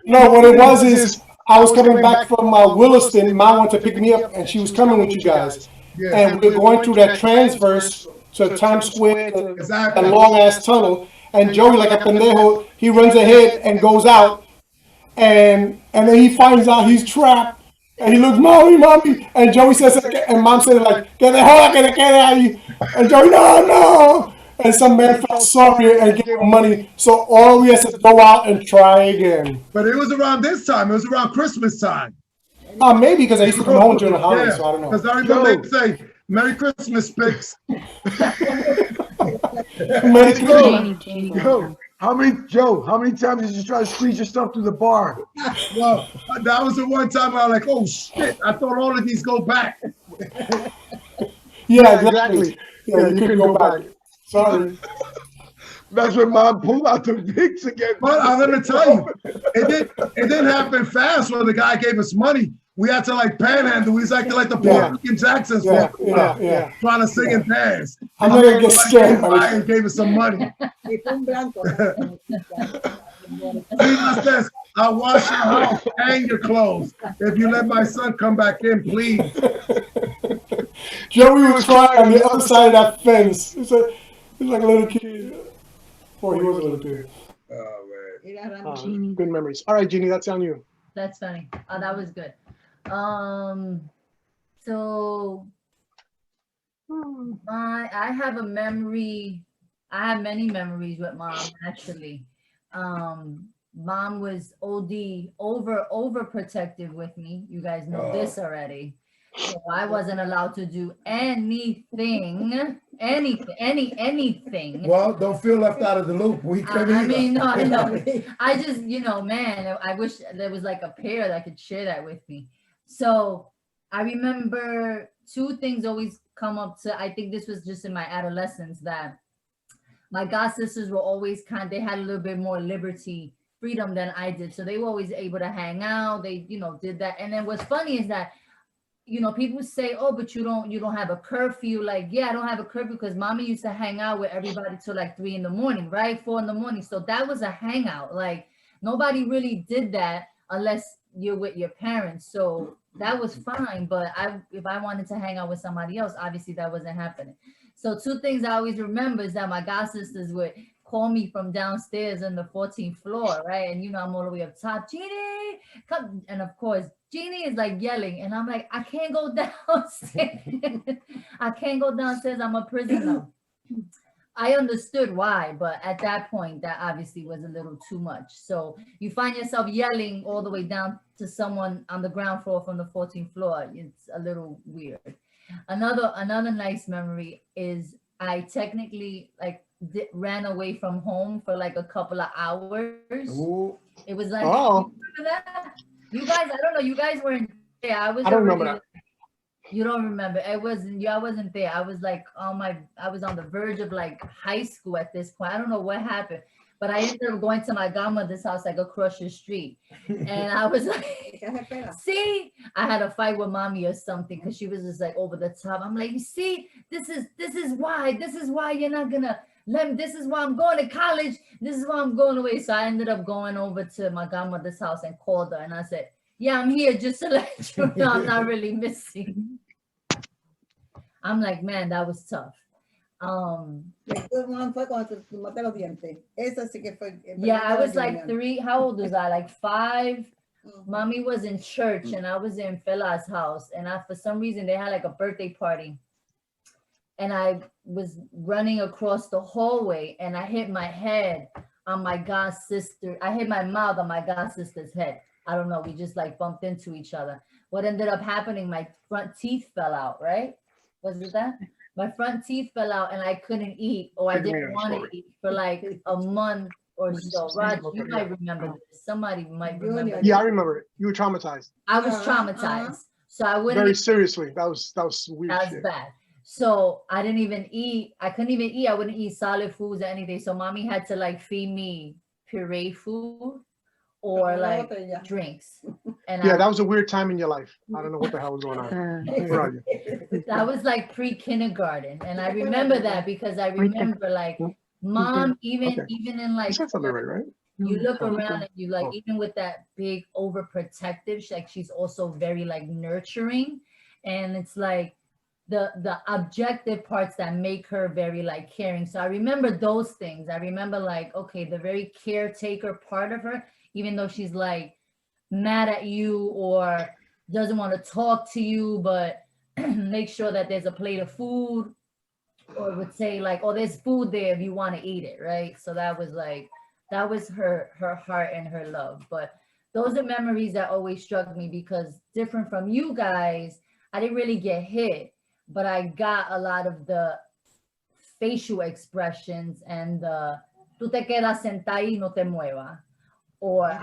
No, what it was is I was coming back from Williston. Mom wanted to pick me up, and she was coming with you guys. Yeah. And we were going through that transverse to Times Square, a long ass tunnel. And Joey, like a pendejo, he runs ahead and goes out, and then he finds out he's trapped, and he looks, mommy, and Joey says, and Mom said like, get the hell out of here, and Joey, no, and some man felt sorry and gave him money, so all we had to go out and try again. But it was around this time. It was around Christmas time. Maybe because I used to come home during the holidays, so I don't know. Because I remember they say, Merry Christmas, Pix. How many times did you try to squeeze yourself through the bar? Well, that was the one time I was like, oh shit, I thought all of these go back. Yeah, exactly. Yeah, you couldn't go back. Sorry. That's when Mom pulled out the Vicks again. But I'm gonna tell you, it didn't happen fast when the guy gave us money. We had to like panhandle. We was acting like the Puerto Rican Jacksons, trying to sing and dance. I'm not gonna get scared. And gave us some money. I'll wash your house and your clothes if you let my son come back in, please. Joey was crying on the other side of that fence. It's like a little kid. Oh, he was a little kid. Oh man. Jeannie. Good memories. All right, Jeannie, that's on you. That's funny. Oh, that was good. So I have a memory. I have many memories with mom, actually. Mom was overprotective with me. You guys know this already. So I wasn't allowed to do anything. Well, don't feel left out of the loop. We couldn't I either. mean, no, I know. I just, man, I wish there was like a pair that could share that with me. So I remember two things always come up to, I think this was just in my adolescence, that my god sisters were always they had a little bit more freedom than I did. So they were always able to hang out. They, did that. And then what's funny is that, people say, oh, but you don't have a curfew. Like, yeah, I don't have a curfew because mommy used to hang out with everybody till like 3 a.m, right? 4 a.m. So that was a hangout. Like nobody really did that unless you're with your parents. So that was fine. But if I wanted to hang out with somebody else, obviously that wasn't happening. So two things I always remember is that my god sisters would call me from downstairs on the 14th floor, right? And I'm all the way up top, Jeannie, come. And of course, Jeannie is like yelling, and I'm like, I can't go downstairs. I can't go downstairs. I'm a prisoner. I understood why, but at that point, that obviously was a little too much. So you find yourself yelling all the way down to someone on the ground floor from the 14th floor. It's a little weird. Another nice memory is I technically ran away from home for like a couple of hours. Ooh. It was like, you remember that? You guys, I don't know. You guys weren't there. I don't remember that. You don't remember? I wasn't there. I was like I was on the verge of like high school at this point. I don't know what happened, but I ended up going to my godmother's house like across the street, and I was like, see, I had a fight with mommy or something because she was just like over the top. I'm like, you see, this is why you're not gonna. This is why I'm going to college. This is why I'm going away. So I ended up going over to my godmother's house and called her. And I said, yeah, I'm here just to let you know I'm not really missing. I'm like, man, that was tough. Yeah, I was like 3. How old was I? Like 5. Mommy was in church and I was in Fela's house. And for some reason, they had like a birthday party. And I was running across the hallway and I hit my head on my god sister. I hit my mouth on my god sister's head. I don't know. We just like bumped into each other. What ended up happening, my front teeth fell out, right? Was it that? My front teeth fell out and I couldn't eat, or I didn't want to eat for like a month or so. Raj, you might remember this. Somebody might remember. Yeah, I remember it. You were traumatized. I was traumatized. So I wouldn't. Very seriously. That was weird. That was bad. So I didn't even eat. I couldn't even eat. I wouldn't eat solid foods or anything. So mommy had to like feed me puree food or like drinks. And yeah, that was a weird time in your life. I don't know what the hell was going on. Where are you? That was like pre-kindergarten. And I remember that because I remember like mom, even in like, right? You look around and you like, even with that big overprotective, she's also very like nurturing. And it's like, the objective parts that make her very like caring. So I remember those things. I remember like, okay, the very caretaker part of her, even though she's like mad at you or doesn't want to talk to you, but make sure that there's a plate of food, or would say like, oh, there's food there if you want to eat it, right? So that was her heart and her love. But those are memories that always struck me because different from you guys, I didn't really get hit, but I got a lot of the facial expressions and the tú te quedas sentada y no te muevas. Or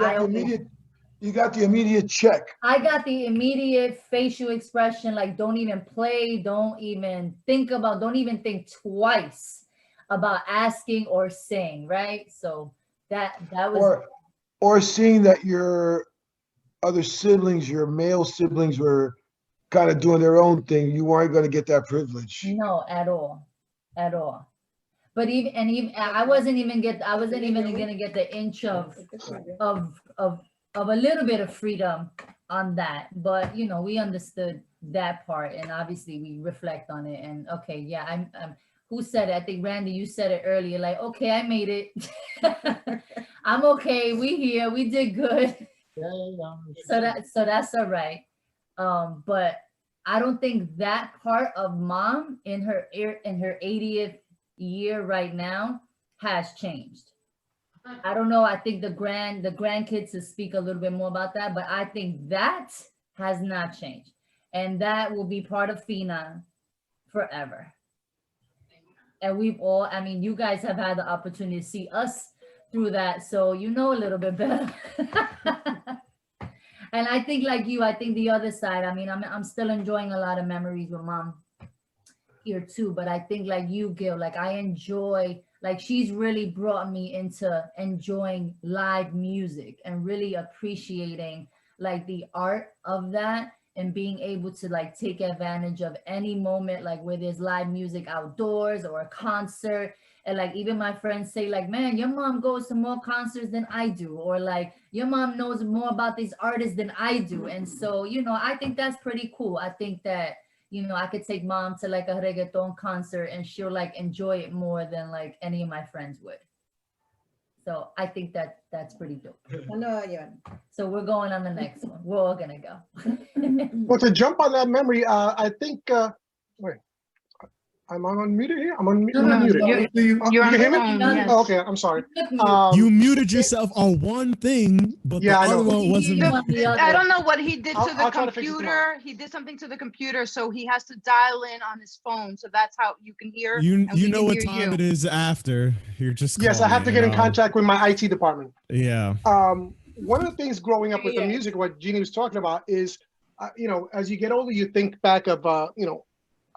you got the immediate check. I got the immediate facial expression, like don't even play, don't even think twice about asking or saying, right? So that was or seeing that your other siblings, your male siblings were kind of doing their own thing, you weren't going to get that privilege. No, at all. But even I wasn't even gonna get the inch of of a little bit of freedom on that. But you know, we understood that part, and obviously we reflect on it. And okay, yeah, I'm who said it? I think Randy, you said it earlier. Like, okay, I made it. I'm okay. We here. We did good. So that's all right. But I don't think that part of mom in her 80th year right now has changed. I don't know. I think the grandkids to speak a little bit more about that, but I think that has not changed, and that will be part of FINA forever. And we've all, I mean, you guys have had the opportunity to see us through that, so you know a little bit better. And I think like you, I think the other side, I mean, I'm still enjoying a lot of memories with mom here too, but I think like you, Gil, like I enjoy, like she's really brought me into enjoying live music and really appreciating like the art of that, and being able to like take advantage of any moment, like where there's live music outdoors or a concert. And like even my friends say like, man, your mom goes to more concerts than I do, or like your mom knows more about these artists than I do. And so, you know, I think that's pretty cool. I think that, you know, I could take mom to like a reggaeton concert and she'll like enjoy it more than like any of my friends would. So I think that that's pretty dope. So we're going on the next one. We're all gonna go. Well, to jump on that memory, I think, wait, am I unmuted here? I'm unmuted. You're on You can hear me? the phone, yes. Oh, okay, I'm sorry. You muted yourself on one thing, but Yeah, I the know. other one wasn't. I don't know what he did to the I'll try to fix it tomorrow. computer. He did something to the computer, so he has to dial in on his phone. So that's how you can hear. You and we know can what hear time you. it is after. You're just Yes, I have to get in contact with my IT department. Yeah. One of the things growing up with the music, what Jeannie was talking about is, you know, as you get older, you think back of, you know,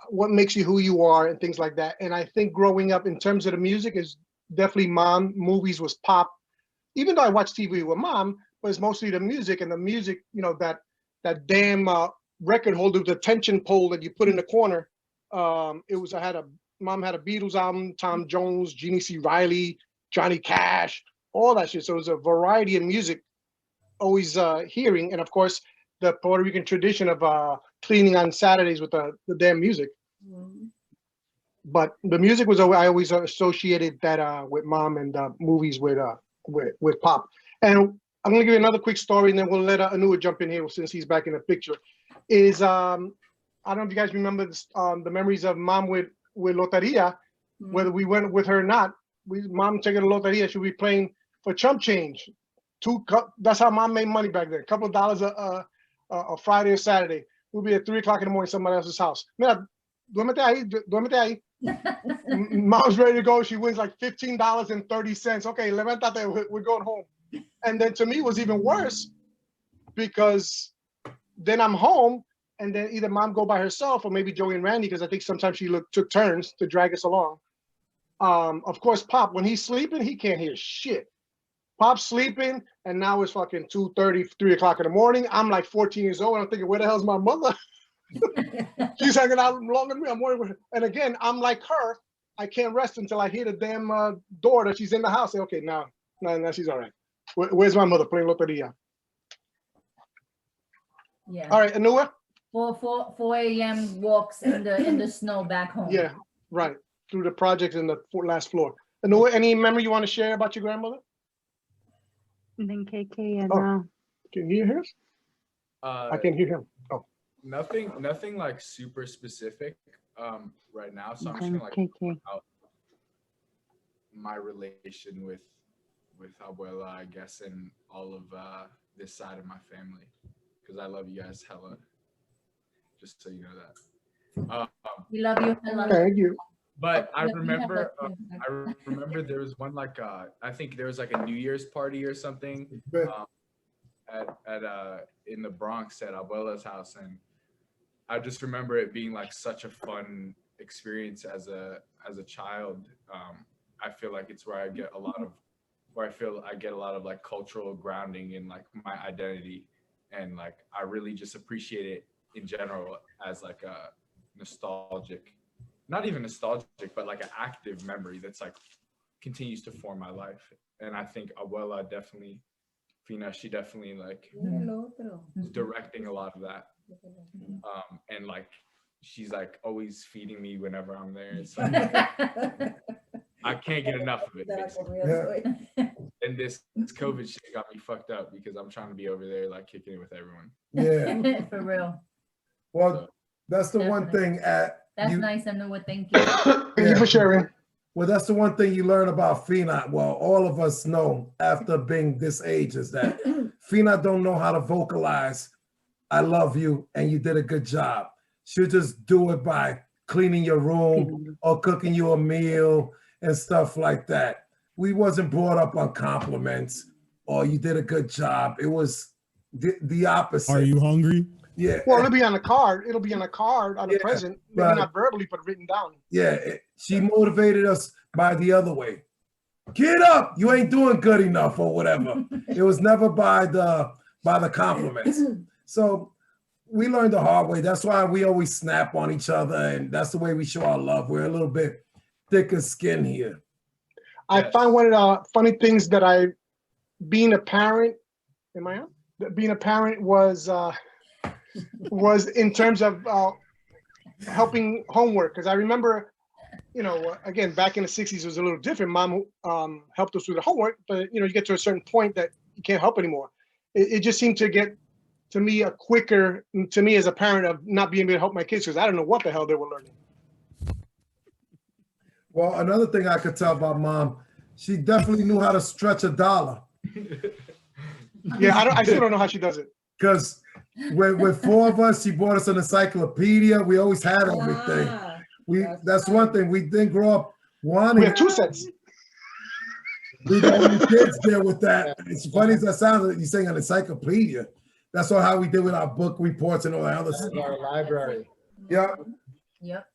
what makes you who you are and things like that. And I think growing up in terms of the music is definitely mom. Movies was pop. Even though I watched TV with mom, but it's mostly the music, and the music, you know, that damn record holder with the tension pole that you put in the corner. Mom had a Beatles album, Tom Jones, Jeannie C. Riley, Johnny Cash, all that shit. So it was a variety of music always hearing. And of course, the Puerto Rican tradition of cleaning on Saturdays with the damn music. But the music was, I always associated that with mom, and movies with pop. And I'm gonna give you another quick story, and then we'll let Anua jump in here since he's back in the picture. Is I don't know if you guys remember this, the memories of mom with Loteria, whether we went with her or not. Mom taking a Loteria, she'll be playing for chump change. That's how mom made money back then. A couple of dollars a Friday or Saturday. We'll be at 3 o'clock in the morning at somebody else's house. Mira, duérmete ahí. Mom's ready to go. She wins like $15.30. Okay, levantate, we're going home. And then to me it was even worse, because then I'm home, and then either mom go by herself or maybe Joey and Randy, because I think sometimes she took turns to drag us along. Of course, Pop, when he's sleeping, he can't hear shit. Pop's sleeping, and now it's fucking 2:30, 3 o'clock in the morning. I'm like 14 years old, and I'm thinking, where the hell's my mother? She's hanging out longer than me. I'm worried with her. And again, I'm like her. I can't rest until I hear the damn door that she's in the house. Say, okay, now she's all right. Where's my mother playing Loteria? Yeah. All right, Anua? 4 a.m. walks in the snow back home. Yeah, right. Through the projects in the last floor. Anua, any memory you want to share about your grandmother? And then KK and can you hear him? I can hear him. Oh. Nothing like super specific right now. So I'm just gonna like talk about my relation with Abuela, I guess, and all of this side of my family, because I love you guys hella. Just so you know that. We love you. Thank you. But I remember there was one like I think there was like a New Year's party or something at in the Bronx at Abuela's house, and I just remember it being like such a fun experience as a child. I feel like it's where I get a lot of like cultural grounding in like my identity, and like I really just appreciate it in general as like a nostalgic, not even nostalgic, but like an active memory that's like continues to form my life. And I think Abuela definitely Fina, she definitely like was directing a lot of that. And like she's like always feeding me whenever I'm there. So I can't get enough of it, basically. And this COVID shit got me fucked up because I'm trying to be over there like kicking it with everyone. Yeah. For real. Well, that's the one thing That's nice. I know what. Thank you. Thank you for sharing. Well, that's the one thing you learn about Fina. Well, all of us know after being this age is that Fina don't know how to vocalize, I love you, and you did a good job. She'll just do it by cleaning your room or cooking you a meal and stuff like that. We wasn't brought up on compliments or you did a good job. It was the opposite. Are you hungry? Yeah. Well, it'll be on a card. It'll be on a card on a present. Maybe not verbally, but written down. Yeah, she motivated us by the other way. Get up, you ain't doing good enough or whatever. It was never by the compliments. So we learned the hard way. That's why we always snap on each other, and that's the way we show our love. We're a little bit thicker skin here. I find one of the funny things that being a parent, being a parent was in terms of helping homework. Because I remember, again, back in the 60s, it was a little different. Mom helped us with the homework, but, you get to a certain point that you can't help anymore. It just seemed to get, to me, to me as a parent, of not being able to help my kids because I don't know what the hell they were learning. Well, another thing I could tell about Mom, she definitely knew how to stretch a dollar. Yeah, I still don't know how she does it. Because with four of us, she bought us an encyclopedia. We always had everything. That's one thing. We didn't grow up wanting. We have 2 sets. We the only kids there with that. It's funny as that sounds, you're saying an encyclopedia. That's all how we did with our book reports and all that other stuff. Our library. Yep. Yep.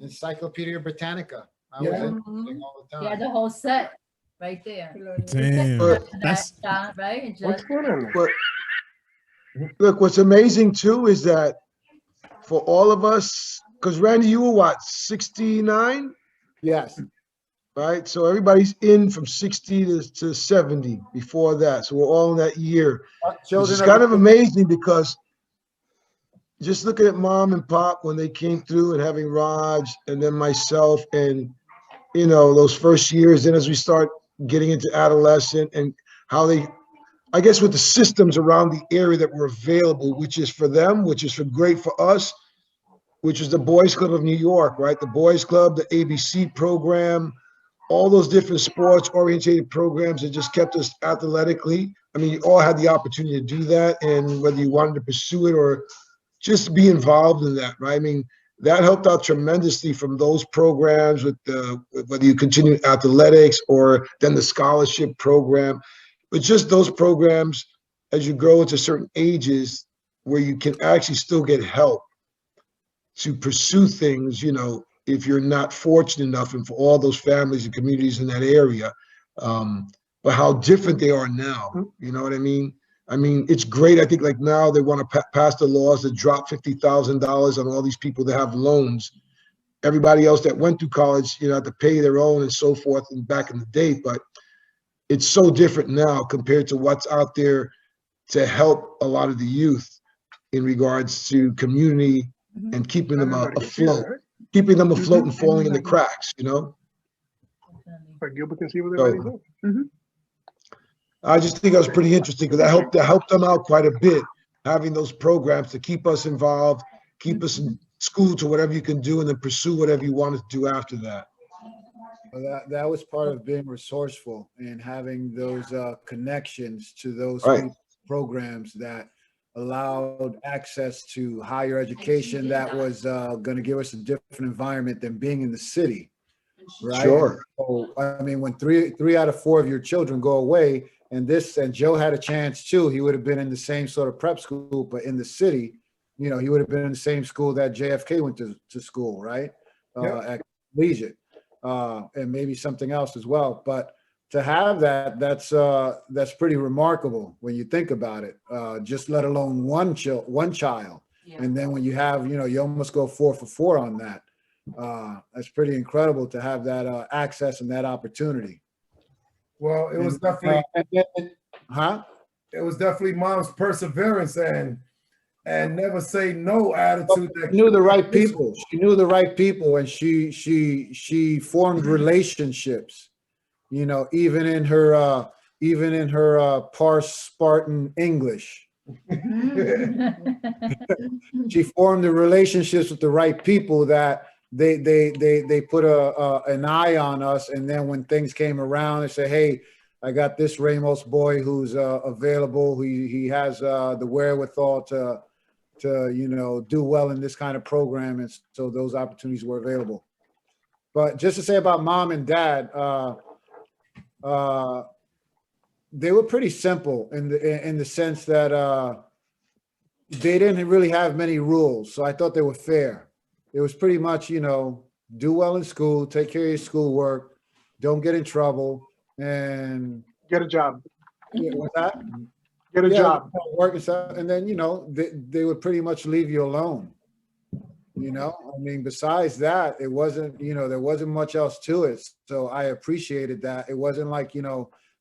Encyclopedia Britannica. I was in all the time. Yeah, the whole set right there. Damn. Right? What's going on? But look, what's amazing too is that for all of us, because Randy, you were what, 69? Yes. Right? So everybody's in from 60 to 70 before that. So we're all in that year. Which is kind of amazing because just looking at Mom and Pop when they came through and having Raj and then myself and, those first years, then as we start getting into adolescent and how they, I guess with the systems around the area that were available, which is for them, which is great for us, which is the Boys Club of New York, right? The Boys Club, the ABC program, all those different sports oriented programs that just kept us athletically. I mean, you all had the opportunity to do that, and whether you wanted to pursue it or just be involved in that, right? I mean, that helped out tremendously from those programs with whether you continue athletics or then the scholarship program. But just those programs, as you grow into certain ages where you can actually still get help to pursue things, if you're not fortunate enough, and for all those families and communities in that area, but how different they are now, you know what I mean? I mean, it's great. I think like now they want to pass the laws that drop $50,000 on all these people that have loans. Everybody else that went through college, had to pay their own and so forth and back in the day, but it's so different now compared to what's out there to help a lot of the youth in regards to community and keeping them afloat. Keeping them afloat and falling in the cracks, But Gilbert can see what everybody's doing. I just think that was pretty interesting because that helped them out quite a bit, having those programs to keep us involved, keep us in school to whatever you can do, and then pursue whatever you want to do after that. Well, that was part of being resourceful and having those connections to those programs that allowed access to higher education that was going to give us a different environment than being in the city, right? Sure. So, I mean, when three out of 4 of your children go away, and Joe had a chance too, he would have been in the same sort of prep school, but in the city, he would have been in the same school that JFK went to school, right? At collegiate, and maybe something else as well. But to have that's pretty remarkable when you think about it. Just let alone one child, and then when you have, you almost go 4 for 4 on that. That's pretty incredible to have that access and that opportunity. Well, it was definitely, it was definitely mom's perseverance and never say no attitude. That She knew the right people. She knew the right people, and she formed relationships. You know, even in her parse Spartan English, she formed the relationships with the right people that they put an eye on us, and then when things came around, they say, "Hey, I got this Ramos boy who's available. He has the wherewithal to do well in this kind of program," and so those opportunities were available. But just to say about mom and dad, they were pretty simple in the sense that they didn't really have many rules, so I thought they were fair. It was pretty much, do well in school, take care of your schoolwork, don't get in trouble, and get a job. Yeah, what's that? Get a job. Work and stuff, and then they would pretty much leave you alone. I mean, besides that, it wasn't, there wasn't much else to it. So I appreciated that. It wasn't like,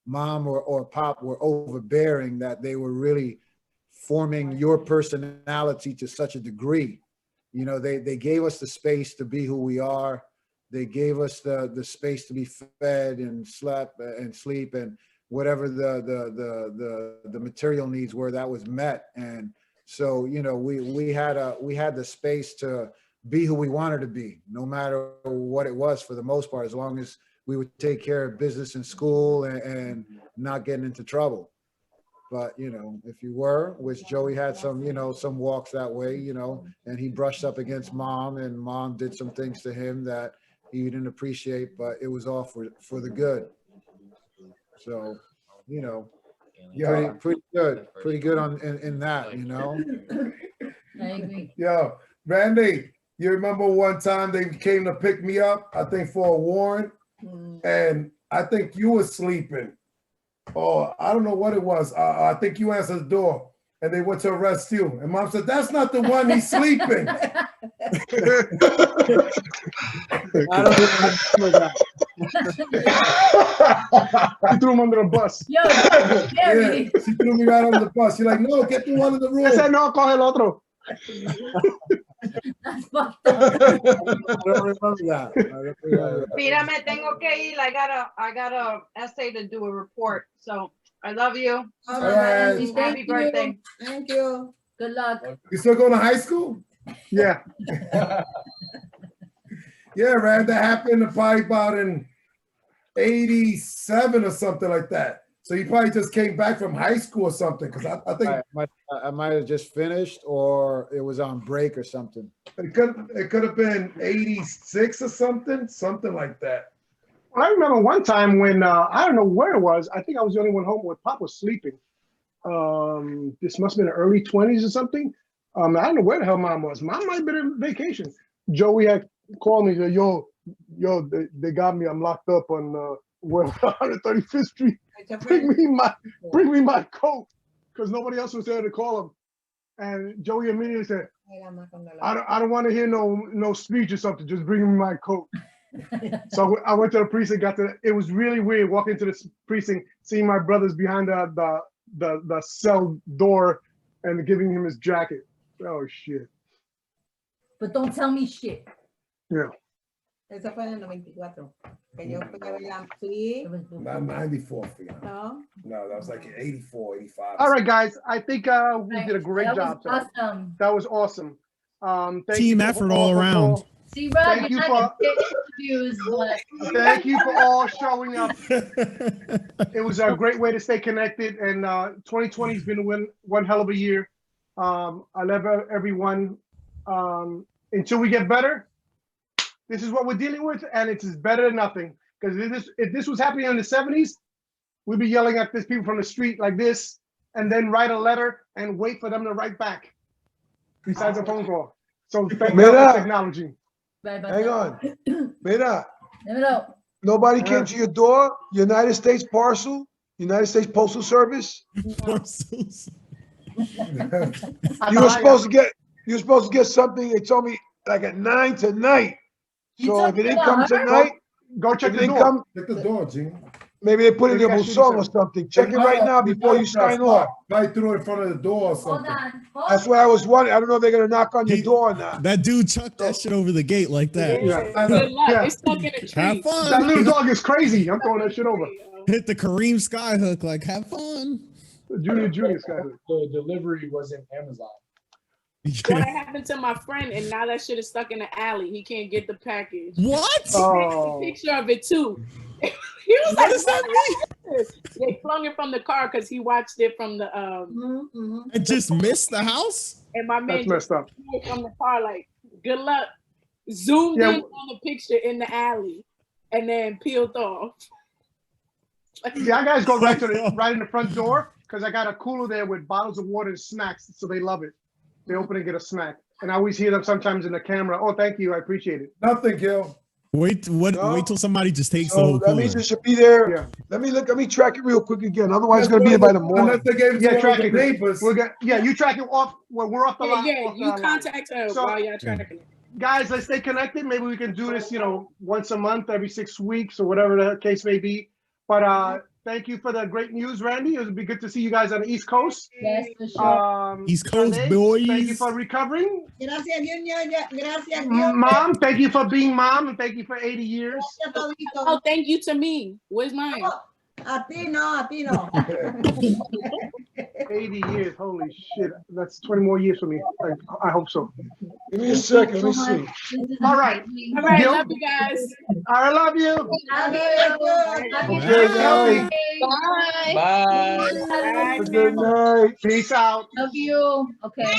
mom or pop were overbearing, that they were really forming your personality to such a degree. They gave us the space to be who we are. They gave us the space to be fed and slept and sleep and whatever the material needs were, that was met. And so, we had the space to be who we wanted to be, no matter what it was, for the most part, as long as we would take care of business in school and not getting into trouble. But, if you were, which Joey had some walks that way, and he brushed up against mom, and mom did some things to him that he didn't appreciate, but it was all for the good. So, Yeah. pretty good in that, I agree. Yeah, Randy, you remember one time they came to pick me up, I think for a warrant, and I think you were sleeping. Or I don't know what it was. I think you answered the door, and they went to arrest you. And mom said, "That's not the one. He's sleeping." I don't remember that. She threw him under the bus. Yo, Yeah, she threw me right under the bus. You're like, "No, get the one in the room." I said, "No, coge el otro." That's fucked up. I don't remember that. Mira, me tengo que ir. I got a essay to do, a report. So I love you. All right. Happy birthday. Thank you. Good luck. You still going to high school? Yeah. Yeah, Rand, that happened probably about in 87 or something like that. So you probably just came back from high school or something, because I think I might have just finished, or it was on break or something. it could have been 86 or something like that. Well, I remember one time when I don't know where it was. I think I was the only one home when Pop was sleeping. This must have been the early 20s or something. I don't know where the hell Mom was. Mom might have been on vacation. Joey had called me and said, yo, they got me. I'm locked up on 135th Street. Bring me my coat, because nobody else was there to call him. And Joey immediately said, I don't want to hear no speech or something. Just bring me my coat. So I went to the precinct. It was really weird walking to the precinct, seeing my brothers behind the cell door and giving him his jacket. Oh shit! But don't tell me shit. Yeah. Eso fue en el 94. Que yo fui a verla. Sí. Not 94, No. No, that was like 84, 85. All right, guys. I think we did a great job. That was awesome. That was awesome. Thank Team you effort all around. See, Rod, Thank you're you not gonna get interviews, but Thank you for all showing up. It was a great way to stay connected, and 2020 has been one hell of a year. I love everyone. Until we get better, this is what we're dealing with, and it's better than nothing. Because if this was happening in the 70s, we'd be yelling at these people from the street like this, and then write a letter and wait for them to write back. Besides a phone call. So thank you for technology. Hang on. Mira. No. Nobody came to your door? United States Parcel? United States Postal Service? You were supposed to get something. They told me like at 9 tonight. So if it didn't come tonight, go check the door. Check the door, Gene. Maybe they put in Maybe their I should song or do something. Check it right now before you sign off. Right through in front of the door or Hold something. on. That's what I was wondering. I don't know if they're gonna knock on your door or not. That dude chucked that shit over the gate like that. Yeah. Good luck. Yeah. It's stuck in a tree. Have fun. That little dog is crazy. I'm throwing that shit over. Hit the Kareem skyhook, like have fun. Junior guy. The delivery was in Amazon. Well, that happened to my friend, and now that shit is stuck in the alley. He can't get the package. What? He takes a picture of it too. He was What like, does that mean? They flung it from the car because he watched it from the I just missed the house. and my man That's messed up. threw it from the car like, good luck. Zoomed Yeah. in on the picture in the alley and then peeled off. Yeah, I guys go right in the front door because I got a cooler there with bottles of water and snacks, so they love it. They open and get a snack, and I always hear them sometimes in the camera. Oh, thank you, I appreciate it. Nothing, Gil. Wait till somebody just takes the So whole that cooler. means it should be there. Yeah. Let me track it real quick again. Otherwise, it's gonna be there by the morning. Unless they gave it to Yeah, one track of it. the neighbors. You track it off. Well, we're off the line. Yeah, off you the line. contact her So- while y'all tracking it. Guys, let's stay connected. Maybe we can do this, once a month, every 6 weeks, or whatever the case may be. But thank you for the great news, Randy. It would be good to see you guys on the East Coast. Yes, for sure. East Coast Sunday, boys. Thank you for recovering. Gracias, Junior. Gracias, Gil. Mom, thank you for being mom, and thank you for 80 years. Gracias, Todito. Oh, thank you to me. Where's mine? A ti no. 80 years, holy shit. That's 20 more years for me. I hope so. Give me a second. Let me see. All right. All right, Gil? love you guys. I love you. Good night. Bye. Bye. Bye. Good night. Peace out. Love you. Okay.